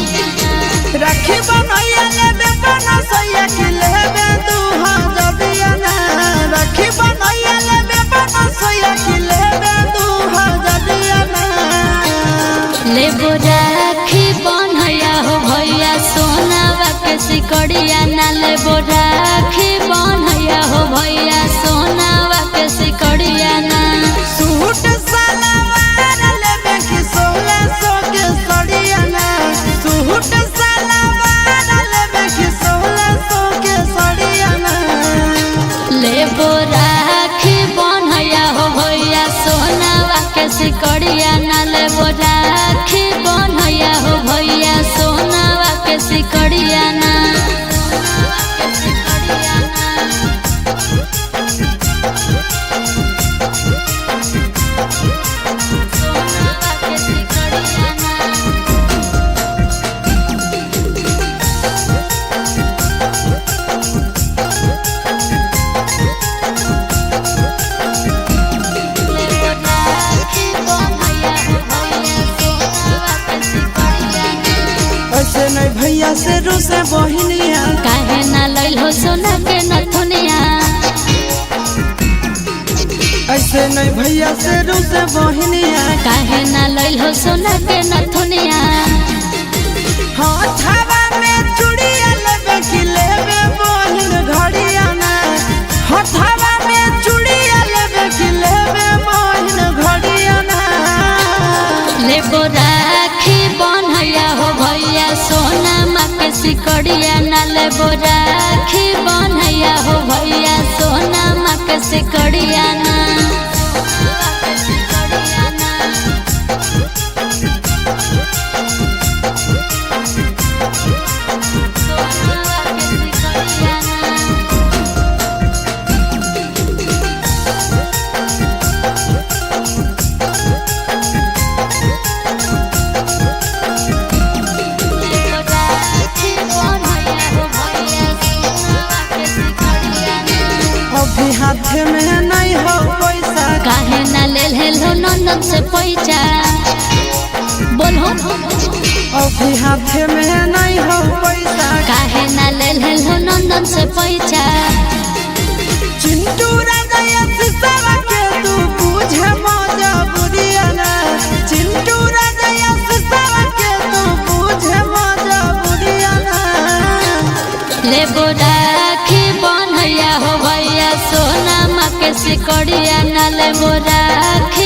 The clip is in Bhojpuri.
राखी बनैया लेबे बनसैया के लेबे दुहा जदियाना राखी बनैया लेबे बनसैया के लेबे दुहा जदियाना लेबो राखी बनैया हो भैया सोनावा के सिकड़िया ना लेबो राखी बनैया हो भैया सोनावा के सिकड़िया ना सूट सलवार लेबे कि 1600 के सड़ियाना सूट लेबो राखी बनैया हो भैया सोनावा के सिकड़िया ना लेबो राखी बनैया हो भैया सोनावा के सिकड़िया ना ऐसे नहीं भैया से रूसे बहिनिया काहे ना लइल हो सोना के नथुनिया ऐसे नहीं भैया से रूसे बहिनिया काहे ना लइल हो सोना के नथुनिया हथवा में चूड़िया लेबे कि लेबे बहिन घड़िया ना हथवा में चूड़िया लेबे कि लेबे बहिन घड़िया ना लेबो राखी बनैया हो भैया सोना माँ के सिकड़िया ना लेबो राखी बनैया हो भैया सोना माँ के सिकड़िया ना अभी हाथ में नहीं हो पैसा काहे ना लेल हेलो ननद से पैसा बोलो अभी हाथ में नहीं हो पैसा काहे ना लेल हेलो ननद से पैसा चिंटू राजा सिसावा के तू बुझे मजबूरिया ना चिंटू राजा सिसावा के तू बुझे मजबूरिया ना लेबो राखी बनैया हो भैया सोना माँ के सिकड़िया ना लेबो राखी